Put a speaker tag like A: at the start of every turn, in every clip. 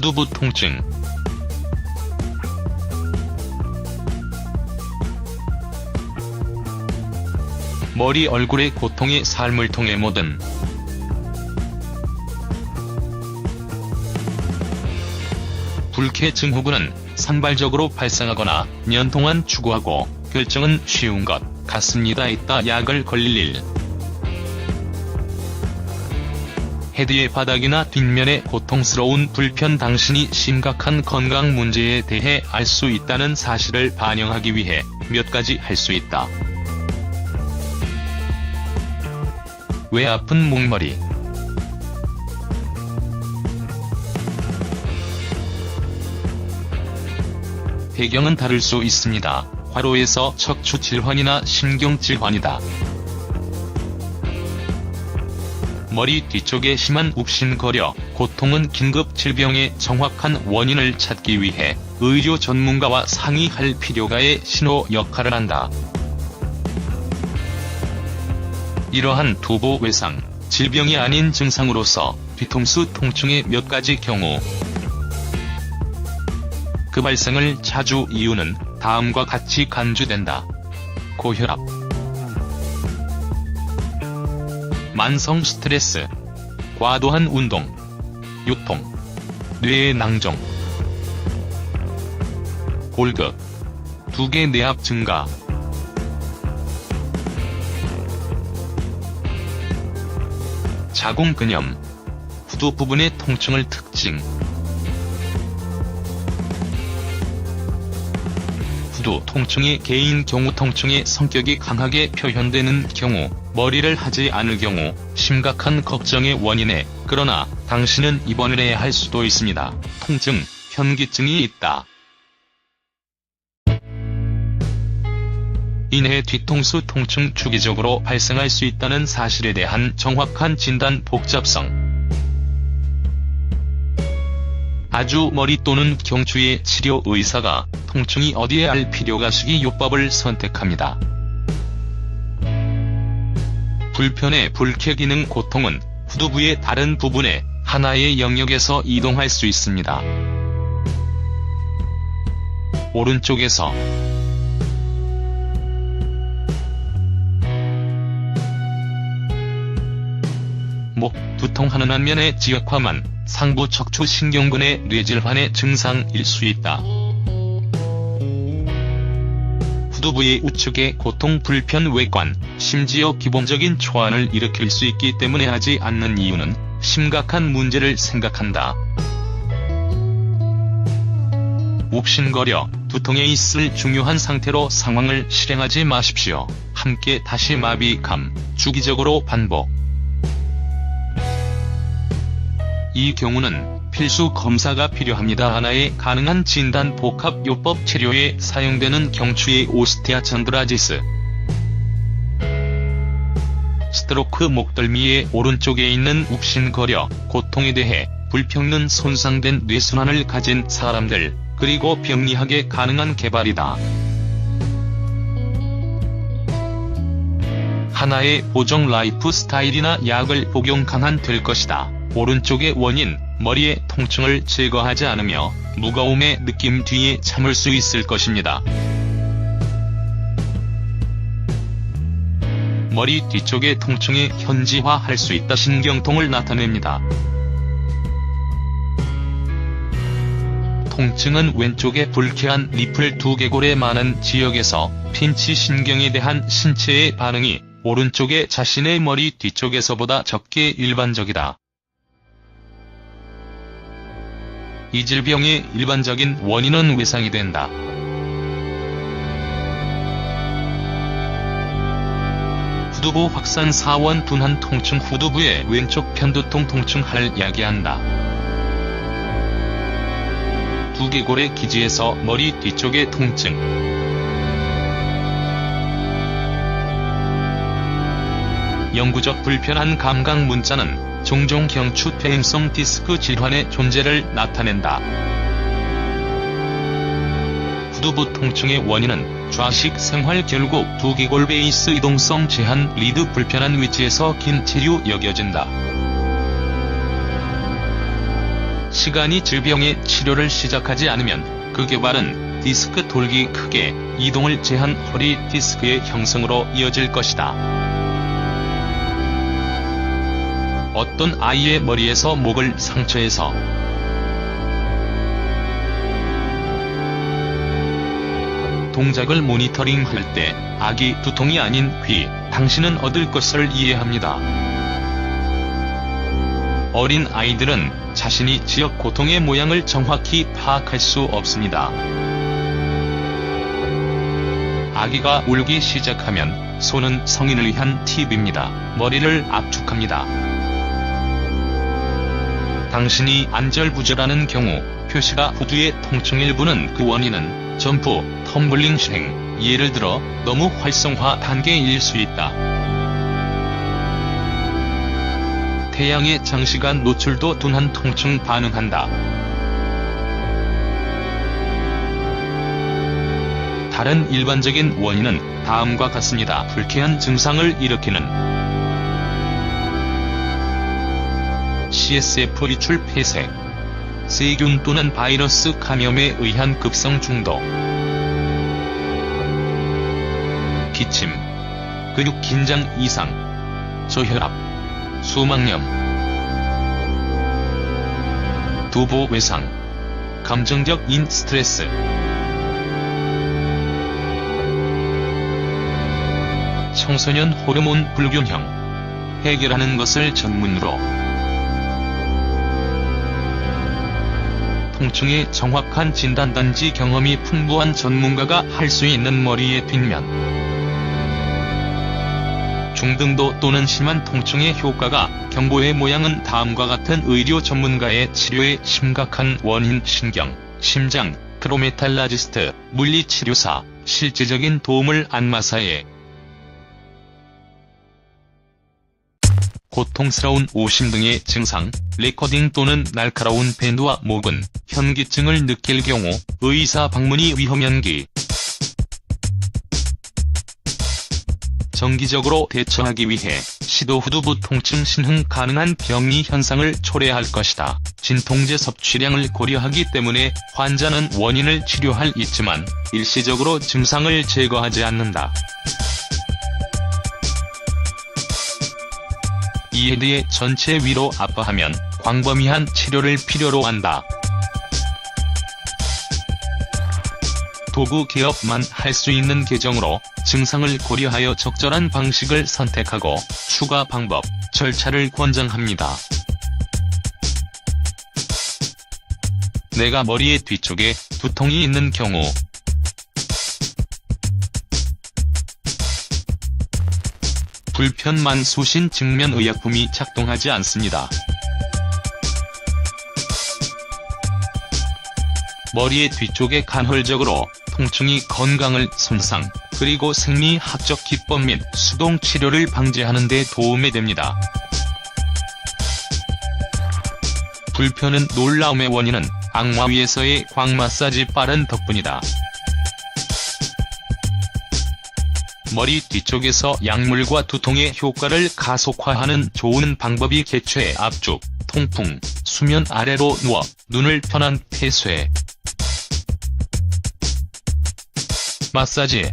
A: 후두부 통증. 머리 얼굴의 고통이 삶을 통해 모든 불쾌 증후군은 산발적으로 발생하거나 년 동안 추구하고 결정은 쉬운 것 같습니다. 있다 약을 걸릴 일. 헤드의 바닥이나 뒷면의 고통스러운 불편. 당신이 심각한 건강 문제에 대해 알 수 있다는 사실을 반영하기 위해 몇 가지 할 수 있다. 왜 아픈 목머리? 배경은 다를 수 있습니다. 과로에서 척추 질환이나 신경 질환이다. 머리 뒤쪽에 심한 욱신거려 고통은 긴급 질병의 정확한 원인을 찾기 위해 의료 전문가와 상의할 필요가의 신호 역할을 한다. 이러한 두부 외상, 질병이 아닌 증상으로서 뒤통수 통증의 몇 가지 경우 그 발생을 자주 이유는 다음과 같이 간주된다. 고혈압, 만성 스트레스, 과도한 운동, 요통, 뇌의 낭종, 골격, 두개 내압 증가, 자궁근염, 후두 부분의 통증의 특징. 후두 통증이 개인 경우 통증의 성격이 강하게 표현되는 경우, 머리를 하지 않을 경우 심각한 걱정의 원인에, 그러나 당신은 입원을 해야 할 수도 있습니다. 통증, 현기증이 있다. 이내 뒤통수 통증 주기적으로 발생할 수 있다는 사실에 대한 정확한 진단. 복잡성. 아주 머리 또는 경추의 치료 의사가 통증이 어디에 알 필요가 식이요법을 선택합니다. 불편의 불쾌 기능. 고통은 후두부의 다른 부분에 하나의 영역에서 이동할 수 있습니다. 오른쪽에서 목, 두통. 하는 안면의 지역화만 상부 척추 신경근의 뇌질환의 증상일 수 있다. 후두부의 우측의 고통, 불편, 외관, 심지어 기본적인 초안을 일으킬 수 있기 때문에 하지 않는 이유는 심각한 문제를 생각한다. 욱신거려 두통에 있을 중요한 상태로 상황을 실행하지 마십시오. 함께 다시 마비감, 주기적으로 반복. 이 경우는 필수 검사가 필요합니다. 하나의 가능한 진단 복합요법. 치료에 사용되는 경추의 오스티아천드라지스, 스트로크. 목덜미의 오른쪽에 있는 욱신거려 고통에 대해 불평는 손상된 뇌순환을 가진 사람들, 그리고 병리학에 가능한 개발이다. 하나의 보정 라이프 스타일이나 약을 복용 강한 될 것이다. 오른쪽의 원인, 머리의 통증을 제거하지 않으며 무거움의 느낌 뒤에 참을 수 있을 것입니다. 머리 뒤쪽의 통증에 현지화할 수 있다. 신경통을 나타냅니다. 통증은 왼쪽의 불쾌한 리플 두개골의 많은 지역에서 핀치 신경에 대한 신체의 반응이 오른쪽의 자신의 머리 뒤쪽에서보다 적게 일반적이다. 이 질병의 일반적인 원인은 외상이 된다. 후두부 확산. 사원 둔한 통증. 후두부의 왼쪽 편두통 통증을 야기한다. 두개골의 기지에서 머리 뒤쪽의 통증. 영구적 불편한 감각 문자는 종종 경추 퇴행성 디스크 질환의 존재를 나타낸다. 후두부 통증의 원인은 좌식 생활. 결국 두개골 베이스 이동성 제한. 리드. 불편한 위치에서 긴 체류 여겨진다. 시간이 질병의 치료를 시작하지 않으면 그 개발은 디스크 돌기 크게 이동을 제한 허리 디스크의 형성으로 이어질 것이다. 어떤 아이의 머리에서 목을 상처해서 동작을 모니터링할 때 아기 두통이 아닌 귀, 당신은 얻을 것을 이해합니다. 어린 아이들은 자신이 지역 고통의 모양을 정확히 파악할 수 없습니다. 아기가 울기 시작하면 손은 성인을 위한 팁입니다. 머리를 압축합니다. 당신이 안절부절하는 경우 표시가 후두의 통증 일부는 그 원인은 점프, 텀블링 행, 예를 들어 너무 활성화 단계일 수 있다. 태양에 장시간 노출도 둔한 통증 반응한다. 다른 일반적인 원인은 다음과 같습니다. 불쾌한 증상을 일으키는 CSF 유출 폐쇄, 세균 또는 바이러스 감염에 의한 급성 중독, 기침, 근육 긴장 이상, 저혈압, 수막염, 두부 외상, 감정적인 스트레스, 청소년 호르몬 불균형, 해결하는 것을 전문으로 통증의 정확한 진단 단지 경험이 풍부한 전문가가 할 수 있는 머리의 뒷면 중등도 또는 심한 통증의 효과가 경고의 모양은 다음과 같은 의료 전문가의 치료의 심각한 원인 신경, 심장, 트로메탈라지스트, 물리치료사, 실질적인 도움을 안마사에 고통스러운 오심 등의 증상, 레코딩 또는 날카로운 밴드와 목은, 현기증을 느낄 경우 의사 방문이 위험연기. 정기적으로 대처하기 위해 시도 후두부 통증 신흥 가능한 병리 현상을 초래할 것이다. 진통제 섭취량을 고려하기 때문에 환자는 원인을 치료할 있지만 일시적으로 증상을 제거하지 않는다. 이에 대해 전체 위로 아파하면 광범위한 치료를 필요로 한다. 도구 개업만 할 수 있는 계정으로 증상을 고려하여 적절한 방식을 선택하고 추가 방법, 절차를 권장합니다. 내가 머리의 뒤쪽에 두통이 있는 경우 불편만 수신 직면 의약품이 작동하지 않습니다. 머리의 뒤쪽에 간헐적으로 통증이 건강을 손상, 그리고 생리학적 기법 및 수동 치료를 방지하는 데 도움이 됩니다. 불편은 놀라움의 원인은 악마 위에서의 광 마사지 빠른 덕분이다. 머리 뒤쪽에서 약물과 두통의 효과를 가속화하는 좋은 방법이 개체 압축, 통풍, 수면 아래로 누워 눈을 편한 폐쇄 마사지.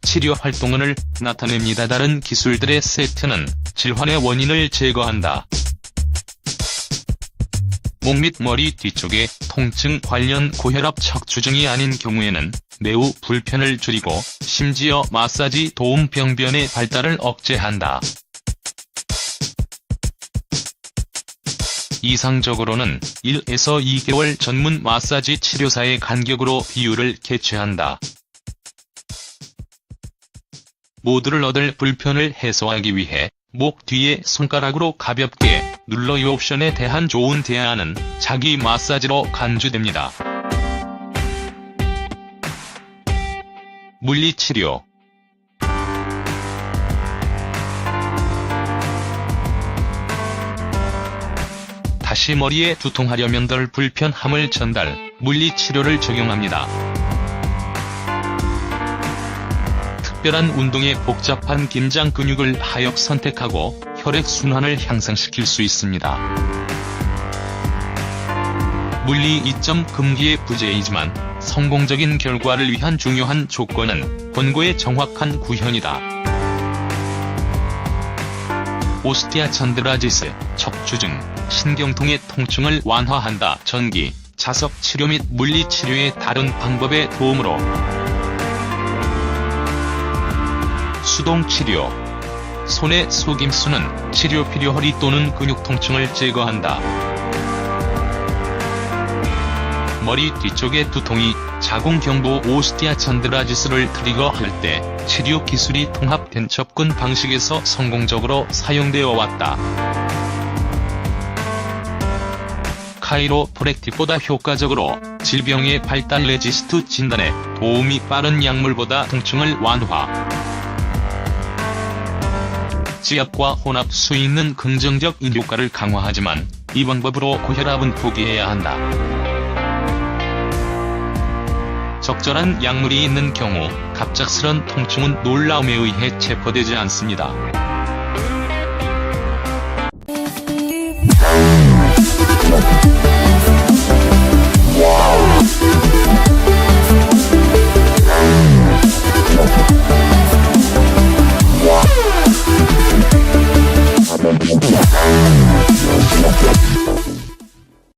A: 치료 활동을 나타냅니다. 다른 기술들의 세트는 질환의 원인을 제거한다. 목 및 머리 뒤쪽에 통증 관련 고혈압 척추증이 아닌 경우에는 매우 불편을 줄이고 심지어 마사지 도움 병변의 발달을 억제한다. 이상적으로는 1에서 2개월 전문 마사지 치료사의 간격으로 비율을 개최한다. 모두를 얻을 불편을 해소하기 위해 목 뒤에 손가락으로 가볍게 눌러 이 옵션에 대한 좋은 대안은 자기 마사지로 간주됩니다. 물리치료. 다시 머리에 두통하려면 덜 불편함을 전달, 물리치료를 적용합니다. 특별한 운동에 복잡한 긴장 근육을 하역 선택하고 혈액순환을 향상시킬 수 있습니다. 물리 이점 금기의 부재이지만 성공적인 결과를 위한 중요한 조건은 권고의 정확한 구현이다. 오스티아천드라지스, 척추증, 신경통의 통증을 완화한다. 전기, 자석 치료 및 물리 치료의 다른 방법의 도움으로 수동 치료, 손의 속임수는 치료 필요 허리 또는 근육 통증을 제거한다. 머리 뒤쪽의 두통이 자궁경부 오스티아천드라지스를 트리거할 때 치료 기술이 통합된 접근 방식에서 성공적으로 사용되어 왔다. 카이로프랙틱보다 효과적으로 질병의 발달 레지스트 진단에 도움이 빠른 약물보다 통증을 완화, 지압과 혼합 수 있는 긍정적 효과를 강화하지만 이 방법으로 고혈압은 포기해야 한다. 적절한 약물이 있는 경우 갑작스런 통증은 놀라움에 의해 체포되지 않습니다.